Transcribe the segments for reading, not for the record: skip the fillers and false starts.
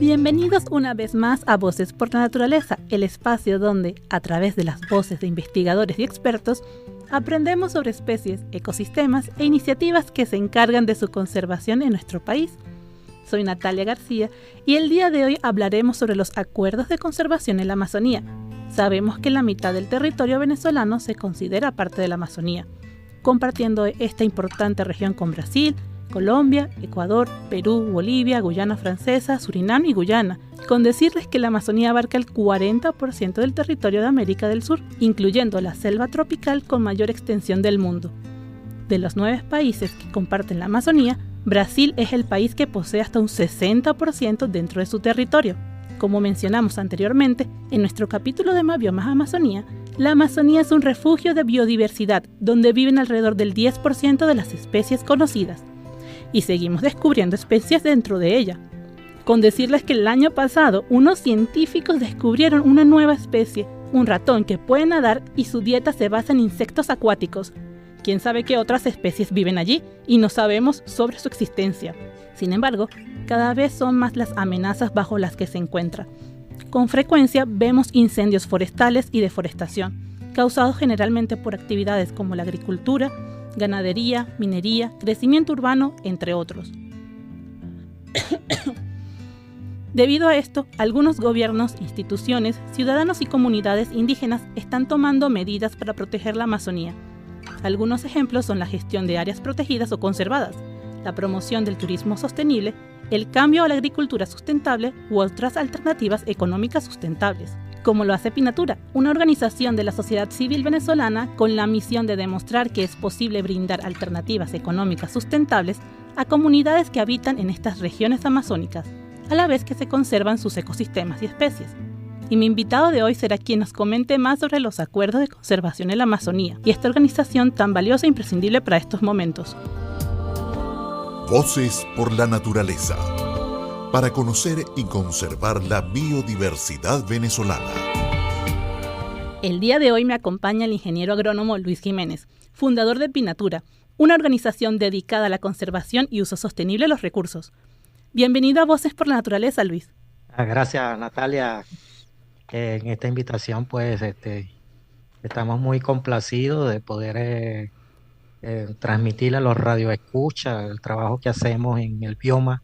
Bienvenidos una vez más a Voces por la Naturaleza, el espacio donde, a través de las voces de investigadores y expertos, aprendemos sobre especies, ecosistemas e iniciativas que se encargan de su conservación en nuestro país. Soy Natalia García y el día de hoy hablaremos sobre los acuerdos de conservación en la Amazonía. Sabemos que la mitad del territorio venezolano se considera parte de la Amazonía, compartiendo esta importante región con Brasil, Colombia, Ecuador, Perú, Bolivia, Guyana Francesa, Surinam y Guyana, con decirles que la Amazonía abarca el 40% del territorio de América del Sur, incluyendo la selva tropical con mayor extensión del mundo. De los 9 países que comparten la Amazonía, Brasil es el país que posee hasta un 60% dentro de su territorio. Como mencionamos anteriormente, en nuestro capítulo de Biomas Amazonía, la Amazonía es un refugio de biodiversidad donde viven alrededor del 10% de las especies conocidas. Y seguimos descubriendo especies dentro de ella. Con decirles que el año pasado, unos científicos descubrieron una nueva especie, un ratón que puede nadar y su dieta se basa en insectos acuáticos. Quién sabe qué otras especies viven allí y no sabemos sobre su existencia. Sin embargo, cada vez son más las amenazas bajo las que se encuentra. Con frecuencia vemos incendios forestales y deforestación, causados generalmente por actividades como la agricultura, ganadería, minería, crecimiento urbano, entre otros. Debido a esto, algunos gobiernos, instituciones, ciudadanos y comunidades indígenas están tomando medidas para proteger la Amazonía. Algunos ejemplos son la gestión de áreas protegidas o conservadas, la promoción del turismo sostenible, el cambio a la agricultura sustentable u otras alternativas económicas sustentables, como lo hace Pinatura, una organización de la sociedad civil venezolana con la misión de demostrar que es posible brindar alternativas económicas sustentables a comunidades que habitan en estas regiones amazónicas, a la vez que se conservan sus ecosistemas y especies. Y mi invitado de hoy será quien nos comente más sobre los acuerdos de conservación en la Amazonía y esta organización tan valiosa e imprescindible para estos momentos. Voces por la Naturaleza, para conocer y conservar la biodiversidad venezolana. El día de hoy me acompaña el ingeniero agrónomo Luis Jiménez, fundador de Pinatura, una organización dedicada a la conservación y uso sostenible de los recursos. Bienvenido a Voces por la Naturaleza, Luis. Gracias, Natalia. En esta invitación, pues, estamos muy complacidos de poder transmitirle a los radioescuchas el trabajo que hacemos en el bioma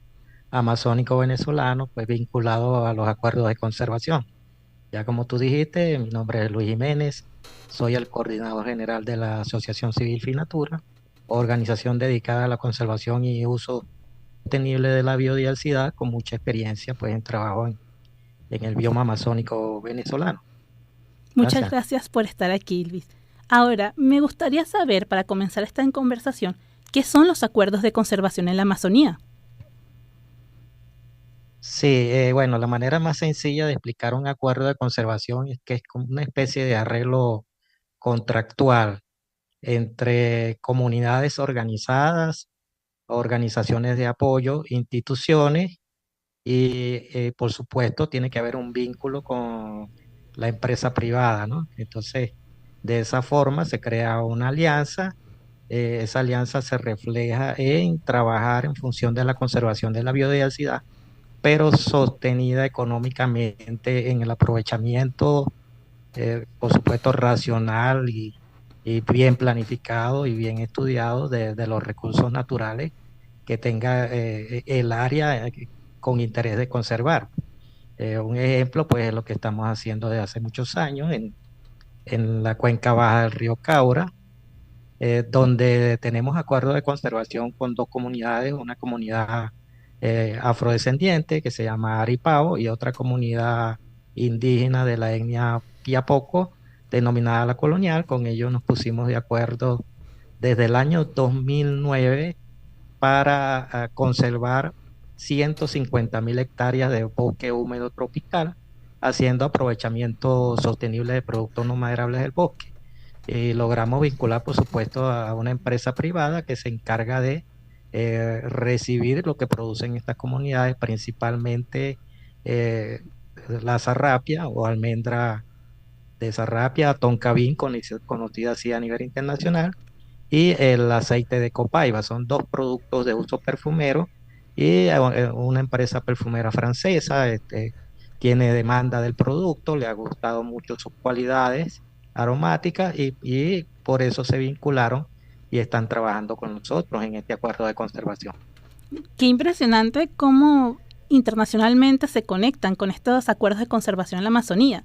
amazónico venezolano, pues vinculado a los acuerdos de conservación. Ya como tú dijiste, mi nombre es Luis Jiménez, soy el coordinador general de la Asociación Civil Finatura, organización dedicada a la conservación y uso sostenible de la biodiversidad, con mucha experiencia pues en trabajo en el bioma amazónico venezolano. Muchas gracias por estar aquí, Luis. Ahora, me gustaría saber, para comenzar esta conversación, ¿qué son los acuerdos de conservación en la Amazonía? Sí, bueno, la manera más sencilla de explicar un acuerdo de conservación es que es como una especie de arreglo contractual entre comunidades organizadas, organizaciones de apoyo, instituciones y por supuesto tiene que haber un vínculo con la empresa privada, ¿no? Entonces, de esa forma se crea una alianza. Esa alianza se refleja en trabajar en función de la conservación de la biodiversidad, pero sostenida económicamente en el aprovechamiento, por supuesto, racional y bien planificado y bien estudiado de los recursos naturales que tenga el área con interés de conservar. Un ejemplo, pues, es lo que estamos haciendo desde hace muchos años en la cuenca baja del río Caura, donde tenemos acuerdos de conservación con 2 comunidades, una comunidad afrodescendiente que se llama Aripao y otra comunidad indígena de la etnia Piapoco, denominada la colonial. Con ellos nos pusimos de acuerdo desde el año 2009 para conservar 150.000 hectáreas de bosque húmedo tropical, haciendo aprovechamiento sostenible de productos no maderables del bosque. Y logramos vincular, por supuesto, a una empresa privada que se encarga de recibir lo que producen estas comunidades, principalmente la zarrapia o almendra de zarrapia, tonkavín, conocida así a nivel internacional, y el aceite de copaiba. Son 2 productos de uso perfumero y una empresa perfumera francesa tiene demanda del producto, le ha gustado mucho sus cualidades aromáticas y por eso se vincularon y están trabajando con nosotros en este acuerdo de conservación. Qué impresionante cómo internacionalmente se conectan con estos acuerdos de conservación en la Amazonía.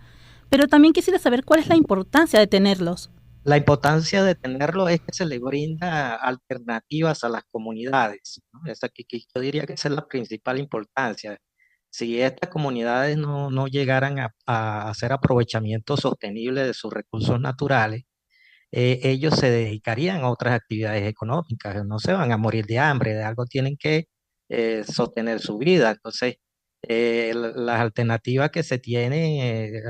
Pero también quisiera saber cuál es la importancia de tenerlos. La importancia de tenerlo es que se le brinda alternativas a las comunidades, ¿no? Que yo diría que esa es la principal importancia. Si estas comunidades no llegaran a hacer aprovechamiento sostenible de sus recursos naturales, ellos se dedicarían a otras actividades económicas, no se van a morir de hambre, de algo tienen que sostener su vida. Entonces, las alternativas que se tienen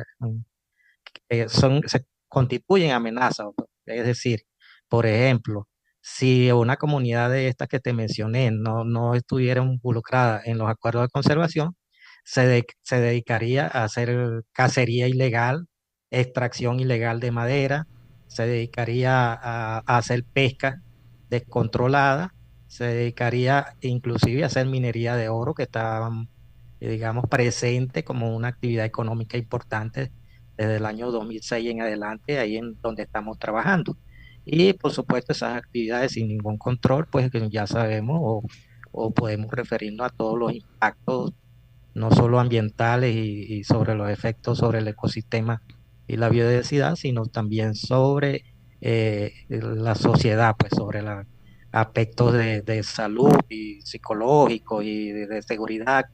se constituyen amenazas. Es decir, por ejemplo, si una comunidad de estas que te mencioné no estuviera involucrada en los acuerdos de conservación, se dedicaría a hacer cacería ilegal, extracción ilegal de madera, se dedicaría a hacer pesca descontrolada, se dedicaría inclusive a hacer minería de oro, que está, digamos, presente como una actividad económica importante desde el año 2006 en adelante, ahí en donde estamos trabajando. Y por supuesto esas actividades sin ningún control, pues que ya sabemos o podemos referirnos a todos los impactos, no solo ambientales y sobre los efectos sobre el ecosistema y la biodiversidad, sino también sobre la sociedad, pues sobre los aspectos de salud y psicológico y de seguridad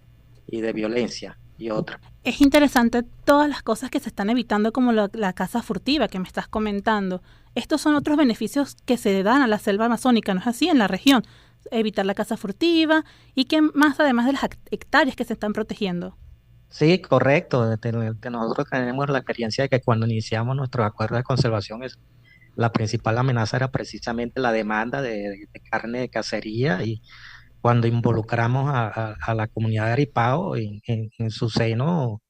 y de violencia y otras. Es interesante todas las cosas que se están evitando, como la caza furtiva que me estás comentando. Estos son otros beneficios que se dan a la selva amazónica, ¿no es así? En la región. Evitar la caza furtiva y que más además de las hectáreas que se están protegiendo. Sí, correcto. Nosotros tenemos la experiencia de que cuando iniciamos nuestros acuerdos de conservación, la principal amenaza era precisamente la demanda de carne de cacería y cuando involucramos a la comunidad de Aripao en su seno,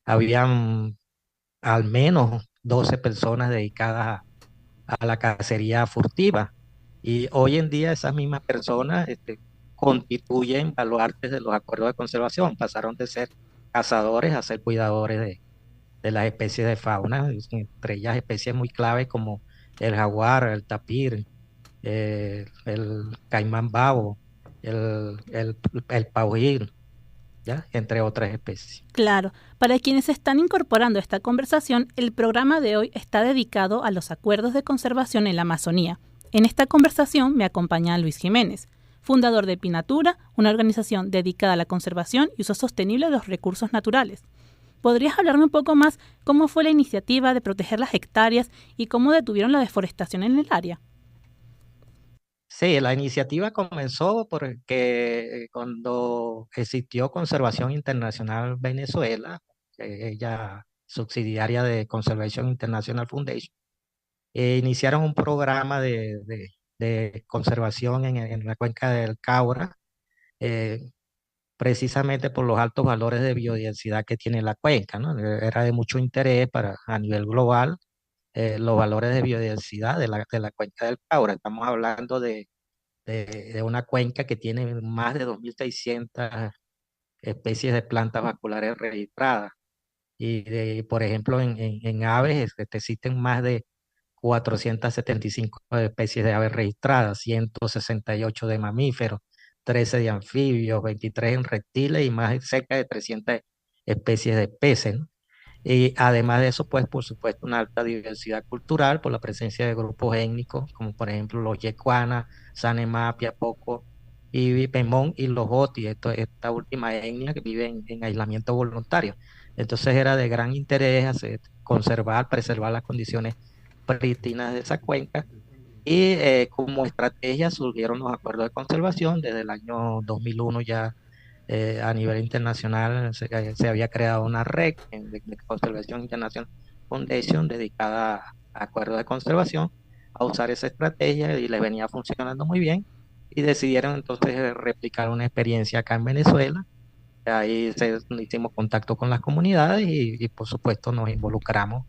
habían al menos 12 personas dedicadas a la cacería furtiva. Y hoy en día esas mismas personas constituyen baluartes de los acuerdos de conservación, pasaron de ser cazadores a ser cuidadores de las especies de fauna, entre ellas especies muy claves como el jaguar, el tapir, el caimán babo, el paujil, ¿ya? Entre otras especies. Claro, para quienes se están incorporando a esta conversación, el programa de hoy está dedicado a los acuerdos de conservación en la Amazonía. En esta conversación me acompaña Luis Jiménez, fundador de Pinatura, una organización dedicada a la conservación y uso sostenible de los recursos naturales. ¿Podrías hablarme un poco más cómo fue la iniciativa de proteger las hectáreas y cómo detuvieron la deforestación en el área? Sí, la iniciativa comenzó porque cuando existió Conservación Internacional Venezuela, ella subsidiaria de Conservation International Foundation, iniciaron un programa de conservación en la cuenca del Caura, eh, precisamente por los altos valores de biodiversidad que tiene la cuenca, ¿no? Era de mucho interés a nivel global los valores de biodiversidad de la cuenca del Caura. Estamos hablando de una cuenca que tiene más de 2.600 especies de plantas vasculares registradas. Por ejemplo, en aves existen más de 475 especies de aves registradas, 168 de mamíferos, 13 de anfibios, 23 en reptiles y más cerca de 300 especies de peces, ¿no? Y además de eso, pues por supuesto, una alta diversidad cultural por la presencia de grupos étnicos, como por ejemplo los Yecuana, Sanemapia, Poco y Pemón y los Oti, esta última etnia que vive en aislamiento voluntario. Entonces era de gran interés conservar, preservar las condiciones prístinas de esa cuenca y como estrategia surgieron los acuerdos de conservación. Desde el año 2001 ya a nivel internacional se había creado una red de Conservación International Foundation dedicada a acuerdos de conservación, a usar esa estrategia y les venía funcionando muy bien y decidieron entonces replicar una experiencia acá en Venezuela. Ahí hicimos contacto con las comunidades y por supuesto nos involucramos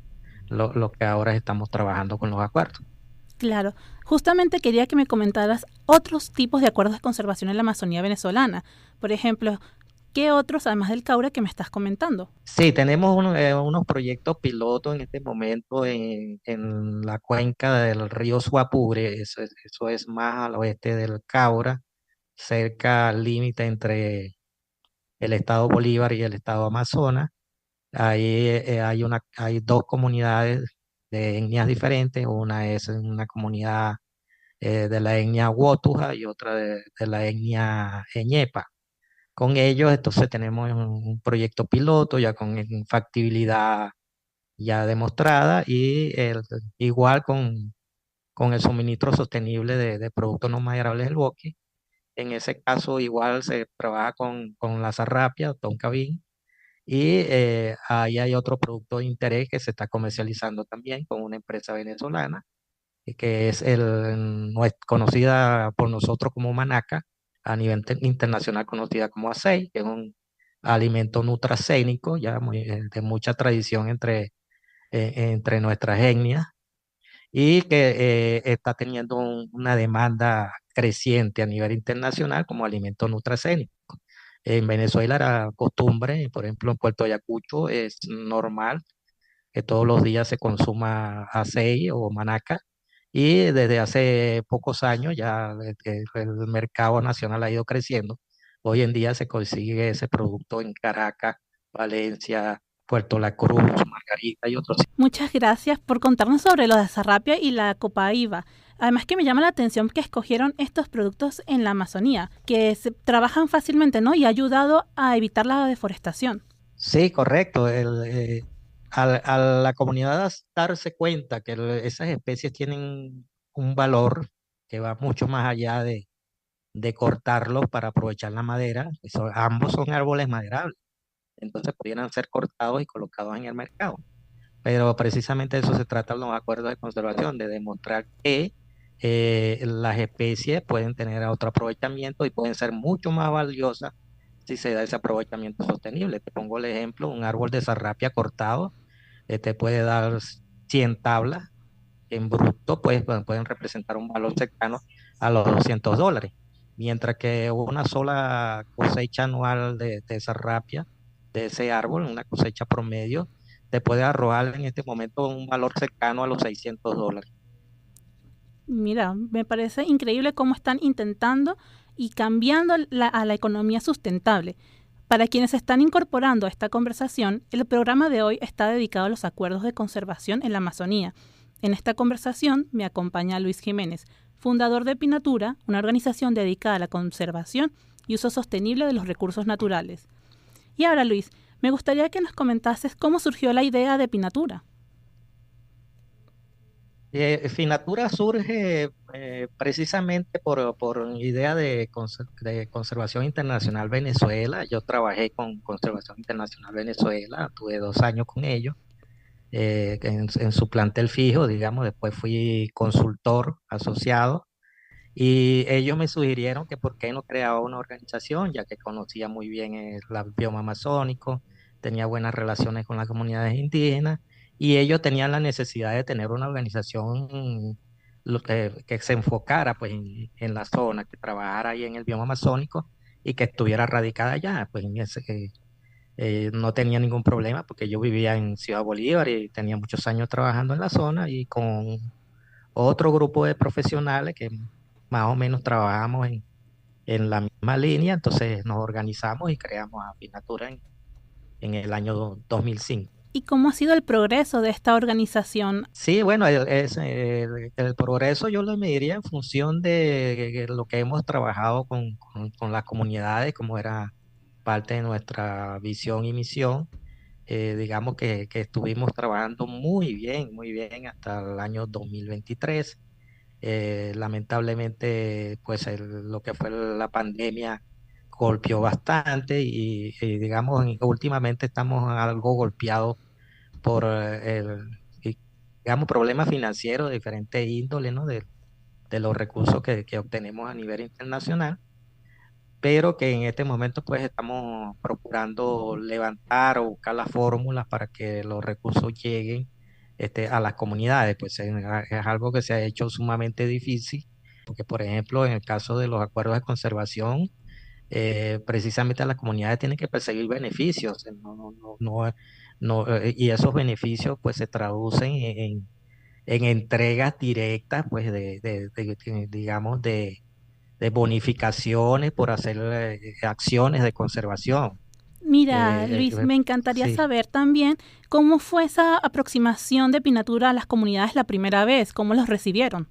lo que ahora estamos trabajando con los acuerdos. Claro, justamente quería que me comentaras otros tipos de acuerdos de conservación en la Amazonía venezolana. Por ejemplo, ¿qué otros, además del Caura, que me estás comentando? Sí, tenemos unos proyectos pilotos en este momento en la cuenca del río Suapure, eso es más al oeste del Caura, cerca al límite entre el estado Bolívar y el estado Amazonas. Ahí hay dos comunidades de etnias diferentes, una es una comunidad de la etnia Wotuja y otra de la etnia Eñepa. Con ellos, entonces tenemos un proyecto piloto ya con factibilidad ya demostrada y igual con el suministro sostenible de productos no maderables del bosque. En ese caso, igual se trabaja con la zarrapia, tonka bean, y ahí hay otro producto de interés que se está comercializando también con una empresa venezolana, y que es conocida por nosotros como manaca, a nivel internacional conocida como acei, que es un alimento nutracénico ya de mucha tradición entre nuestras etnias y que está teniendo una demanda creciente a nivel internacional como alimento nutracénico. En Venezuela era costumbre, por ejemplo, en Puerto Ayacucho es normal que todos los días se consuma acei o manaca, y desde hace pocos años ya el mercado nacional ha ido creciendo. Hoy en día se consigue ese producto en Caracas, Valencia, Puerto La Cruz, Margarita y otros. Muchas gracias por contarnos sobre lo de Zarrapia y la Copaiba. Además que me llama la atención que escogieron estos productos en la Amazonía, que se trabajan fácilmente, ¿no? Y ha ayudado a evitar la deforestación. Sí, correcto. A la comunidad darse cuenta que esas especies tienen un valor que va mucho más allá de cortarlos para aprovechar la madera. Ambos son árboles maderables, entonces pudieran ser cortados y colocados en el mercado. Pero precisamente de eso se trata los acuerdos de conservación, de demostrar que las especies pueden tener otro aprovechamiento y pueden ser mucho más valiosas si se da ese aprovechamiento sostenible. Te pongo el ejemplo, un árbol de zarrapia cortado te puede dar 100 tablas en bruto, pues pueden representar un valor cercano a los $200, mientras que una sola cosecha anual de zarrapia de ese árbol, una cosecha promedio, te puede arrojar en este momento un valor cercano a los $600. Mira, me parece increíble cómo están intentando y cambiando a la economía sustentable. Para quienes se están incorporando a esta conversación, el programa de hoy está dedicado a los acuerdos de conservación en la Amazonía. En esta conversación me acompaña Luis Jiménez, fundador de Pinatura, una organización dedicada a la conservación y uso sostenible de los recursos naturales. Y ahora, Luis, me gustaría que nos comentases cómo surgió la idea de Pinatura. Finatura surge precisamente por idea de Conservación Internacional Venezuela. Yo trabajé con Conservación Internacional Venezuela, tuve 2 años con ellos en su plantel fijo, digamos. Después fui consultor asociado y ellos me sugirieron que por qué no creaba una organización, ya que conocía muy bien el bioma amazónico, tenía buenas relaciones con las comunidades indígenas, y ellos tenían la necesidad de tener una organización que se enfocara pues en la zona, que trabajara ahí en el bioma amazónico y que estuviera radicada allá. Pues no tenía ningún problema porque yo vivía en Ciudad Bolívar y tenía muchos años trabajando en la zona, y con otro grupo de profesionales que más o menos trabajamos en la misma línea. Entonces nos organizamos y creamos a Pinatura en el año 2005. ¿Y cómo ha sido el progreso de esta organización? Sí, bueno, el progreso yo lo mediría en función de lo que hemos trabajado con las comunidades, como era parte de nuestra visión y misión. Digamos que estuvimos trabajando muy bien hasta el año 2023. Lamentablemente, pues lo que fue la pandemia golpeó bastante, y digamos, últimamente estamos algo golpeados por digamos, problemas financieros de diferentes índoles, ¿no? De los recursos que obtenemos a nivel internacional, pero que en este momento pues estamos procurando levantar o buscar las fórmulas para que los recursos lleguen a las comunidades, pues es algo que se ha hecho sumamente difícil, porque por ejemplo, en el caso de los acuerdos de conservación, precisamente las comunidades tienen que perseguir beneficios, y esos beneficios pues se traducen en entregas directas, pues digamos, de bonificaciones por hacer acciones de conservación. Mira, Luis, me encantaría Sí. saber también cómo fue esa aproximación de Pinatura a las comunidades la primera vez, cómo los recibieron.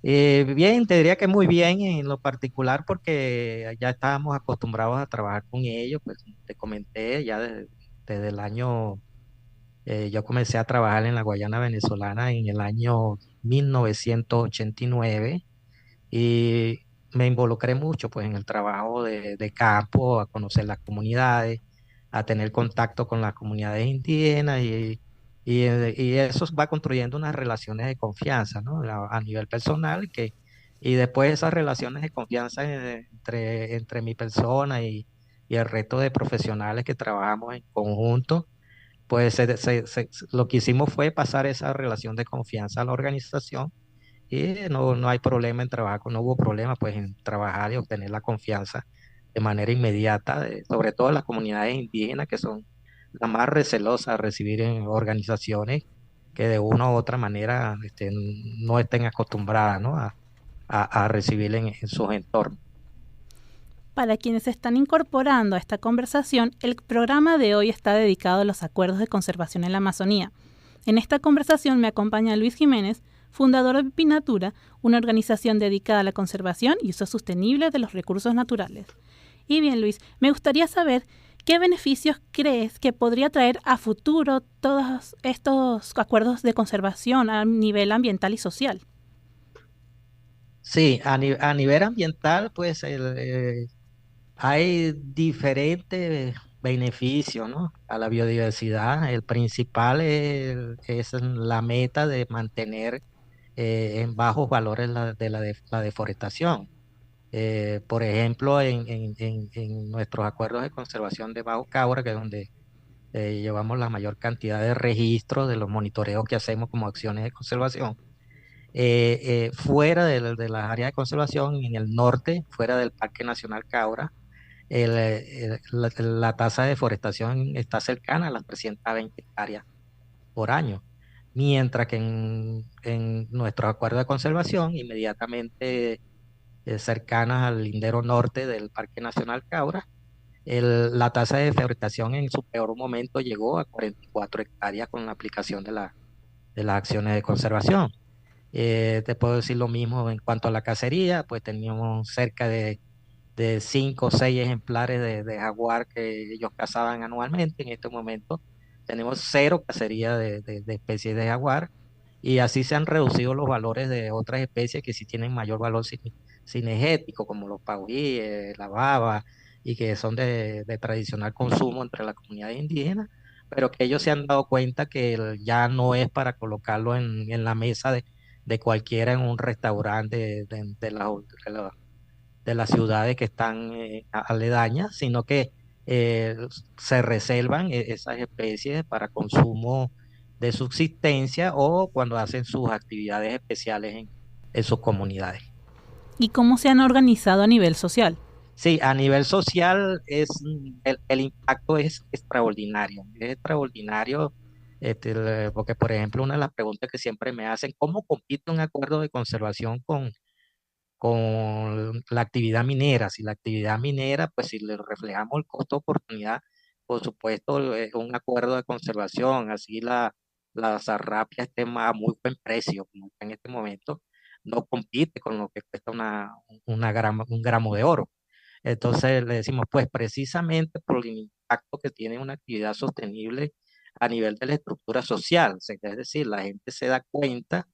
Bien, te diría que muy bien en lo particular porque ya estábamos acostumbrados a trabajar con ellos, pues te comenté ya desde el año, yo comencé a trabajar en la Guayana venezolana en el año 1989 y me involucré mucho pues en el trabajo de campo, a conocer las comunidades, a tener contacto con las comunidades indígenas y eso va construyendo unas relaciones de confianza, ¿no? A nivel personal y después esas relaciones de confianza entre mi persona y el resto de profesionales que trabajamos en conjunto, pues lo que hicimos fue pasar esa relación de confianza a la organización y no hay problema en trabajar, no hubo problema pues en trabajar y obtener la confianza de manera inmediata, sobre todo las comunidades indígenas que son las más recelosas a recibir en organizaciones que de una u otra manera no estén acostumbradas, ¿no? a recibir en sus entornos. Para quienes se están incorporando a esta conversación, el programa de hoy está dedicado a los acuerdos de conservación en la Amazonía. En esta conversación me acompaña Luis Jiménez, fundador de Pinatura, una organización dedicada a la conservación y uso sostenible de los recursos naturales. Y bien, Luis, me gustaría saber qué beneficios crees que podría traer a futuro todos estos acuerdos de conservación a nivel ambiental y social. Sí, a nivel ambiental, pues hay diferentes beneficios, ¿no? A la biodiversidad. El principal es la meta de mantener en bajos valores la deforestación. Por ejemplo, en nuestros acuerdos de conservación de Bajo Caura, que es donde llevamos la mayor cantidad de registros de los monitoreos que hacemos como acciones de conservación, fuera de las áreas de conservación, en el norte, fuera del Parque Nacional Caura, la tasa de deforestación está cercana a las 320 hectáreas por año, mientras que en nuestro acuerdo de conservación, inmediatamente cercanas al lindero norte del Parque Nacional Caura, la tasa de deforestación en su peor momento llegó a 44 hectáreas con la aplicación de las acciones de conservación. Te puedo decir lo mismo en cuanto a la cacería, pues teníamos cerca de 5 o 6 ejemplares de jaguar que ellos cazaban anualmente. En este momento tenemos cero cacería de especies de jaguar y así se han reducido los valores de otras especies que sí tienen mayor valor cinegético, como los pauíes, la baba, y que son de tradicional consumo entre las comunidades indígenas, pero que ellos se han dado cuenta que ya no es para colocarlo en la mesa de cualquiera en un restaurante de las ciudades que están aledañas, sino que eh, se reservan esas especies para consumo de subsistencia o cuando hacen sus actividades especiales en sus comunidades. ¿Y cómo se han organizado a nivel social? Sí, a nivel social el impacto es extraordinario, porque por ejemplo una de las preguntas que siempre me hacen, ¿cómo compite un acuerdo de conservación con la actividad minera? Si la actividad minera, pues si le reflejamos el costo de oportunidad, por supuesto, es un acuerdo de conservación, así la zarrapia esté a muy buen precio, como está en este momento, no compite con lo que cuesta un gramo de oro. Entonces le decimos, pues precisamente por el impacto que tiene una actividad sostenible a nivel de la estructura social, o sea, es decir, la gente se da cuenta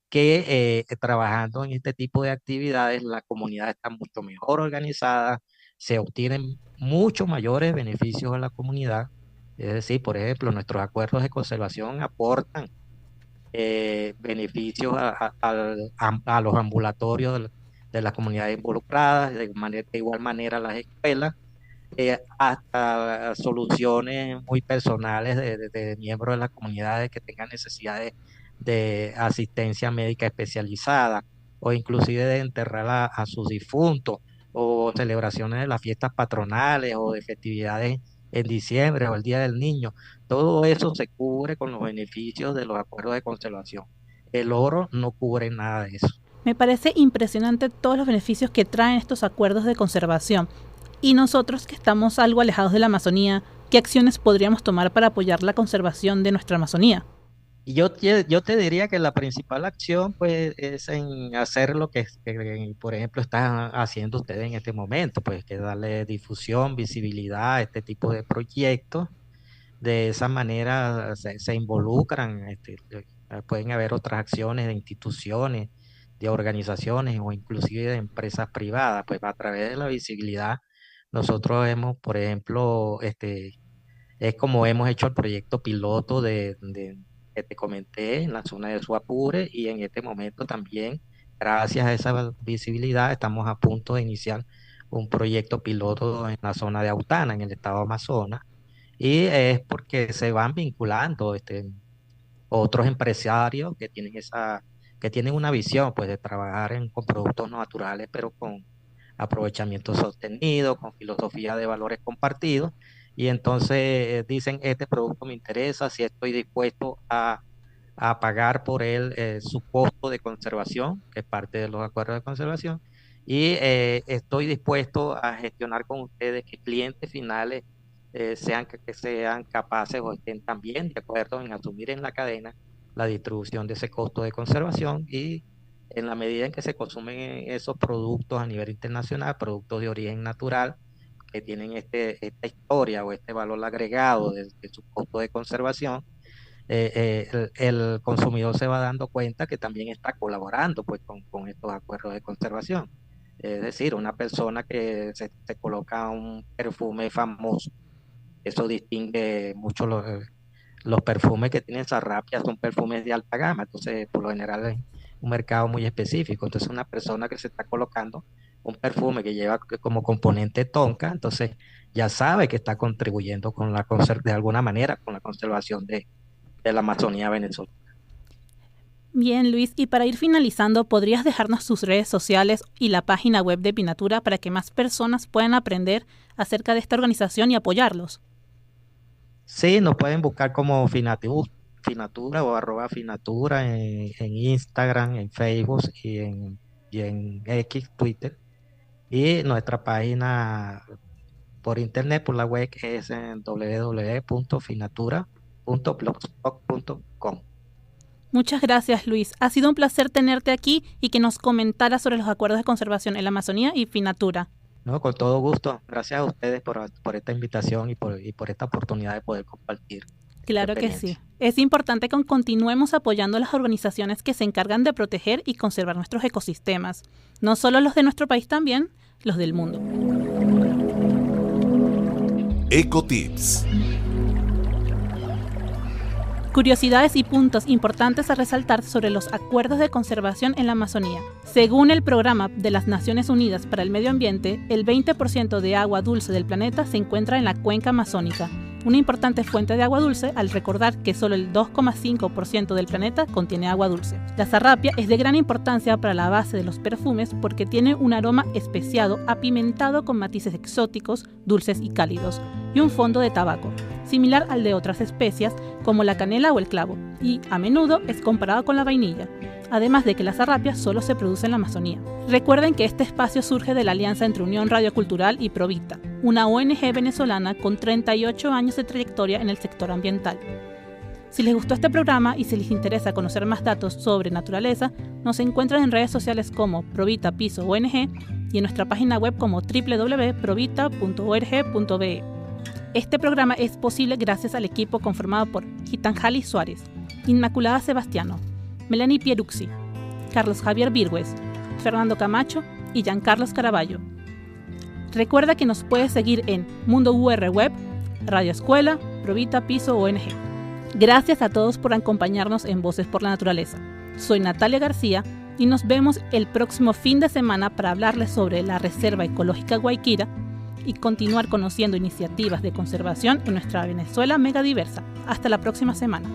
que trabajando en este tipo de actividades, la comunidad está mucho mejor organizada, se obtienen mucho mayores beneficios a la comunidad. Es decir, por ejemplo, nuestros acuerdos de conservación aportan beneficios a los ambulatorios de las comunidades involucradas, de igual manera a las escuelas, hasta soluciones muy personales de miembros de las comunidades que tengan necesidades de asistencia médica especializada, o inclusive de enterrar a sus difuntos, o celebraciones de las fiestas patronales o de festividades en diciembre o el Día del Niño. Todo eso se cubre con los beneficios de los acuerdos de conservación. El oro no cubre nada de eso. Me parece impresionante todos los beneficios que traen estos acuerdos de conservación. Y nosotros, que estamos algo alejados de la Amazonía, ¿qué acciones podríamos tomar para apoyar la conservación de nuestra Amazonía? Y yo te diría que la principal acción pues es en hacer lo por ejemplo, están haciendo ustedes en este momento, pues que darle difusión, visibilidad a este tipo de proyectos. De esa manera se involucran, pueden haber otras acciones de instituciones, de organizaciones o inclusive de empresas privadas, pues a través de la visibilidad nosotros hemos, por ejemplo, es como hemos hecho el proyecto piloto que te comenté en la zona de Suapure, y en este momento también, gracias a esa visibilidad, estamos a punto de iniciar un proyecto piloto en la zona de Autana, en el estado de Amazonas, y es porque se van vinculando otros empresarios que tienen una visión pues de trabajar con productos naturales, pero con aprovechamiento sostenido, con filosofía de valores compartidos. Y entonces dicen, este producto me interesa, si estoy dispuesto a pagar por él su costo de conservación, que es parte de los acuerdos de conservación, y estoy dispuesto a gestionar con ustedes que clientes finales que sean capaces o estén también de acuerdo en asumir en la cadena la distribución de ese costo de conservación, y en la medida en que se consumen esos productos a nivel internacional, productos de origen natural, que tienen esta historia o este valor agregado de su costo de conservación, el consumidor se va dando cuenta que también está colaborando pues con estos acuerdos de conservación. Es decir, una persona que se coloca un perfume famoso, eso distingue mucho los perfumes que tienen Sarrapia, son perfumes de alta gama, entonces por lo general es un mercado muy específico. Entonces una persona que se está colocando un perfume que lleva como componente tonka, entonces ya sabe que está contribuyendo de alguna manera con la conservación de la Amazonía venezolana. Bien, Luis, y para ir finalizando, ¿podrías dejarnos tus redes sociales y la página web de Pinatura para que más personas puedan aprender acerca de esta organización y apoyarlos? Sí, nos pueden buscar como Finatura o @Finatura en Instagram, en Facebook y en X, Twitter. Y nuestra página por internet, por la web, es en www.finatura.blogspot.com. Muchas gracias, Luis. Ha sido un placer tenerte aquí y que nos comentaras sobre los acuerdos de conservación en la Amazonía y Finatura. No, con todo gusto. Gracias a ustedes por esta invitación y por esta oportunidad de poder compartir. Claro que sí. Es importante que continuemos apoyando a las organizaciones que se encargan de proteger y conservar nuestros ecosistemas. No solo los de nuestro país, también los del mundo. Ecotips. Curiosidades y puntos importantes a resaltar sobre los acuerdos de conservación en la Amazonía. Según el Programa de las Naciones Unidas para el Medio Ambiente, el 20% de agua dulce del planeta se encuentra en la cuenca amazónica, una importante fuente de agua dulce al recordar que solo el 2,5% del planeta contiene agua dulce. La sarrapia es de gran importancia para la base de los perfumes porque tiene un aroma especiado apimentado con matices exóticos, dulces y cálidos, y un fondo de tabaco, similar al de otras especias como la canela o el clavo, y a menudo es comparado con la vainilla, además de que la sarrapia solo se produce en la Amazonía. Recuerden que este espacio surge de la alianza entre Unión Radiocultural y Provita, una ONG venezolana con 38 años de trayectoria en el sector ambiental. Si les gustó este programa y si les interesa conocer más datos sobre naturaleza, nos encuentran en redes sociales como Provita Piso ONG y en nuestra página web como www.provita.org.be. Este programa es posible gracias al equipo conformado por Gitanjali Suárez, Inmaculada Sebastiano, Melanie Pieruxi, Carlos Javier Virgües, Fernando Camacho y Giancarlos Caraballo. Recuerda que nos puedes seguir en Mundo UR Web, Radio Escuela, Provita Piso ONG. Gracias a todos por acompañarnos en Voces por la Naturaleza. Soy Natalia García y nos vemos el próximo fin de semana para hablarles sobre la Reserva Ecológica Guayquira y continuar conociendo iniciativas de conservación en nuestra Venezuela megadiversa. Hasta la próxima semana.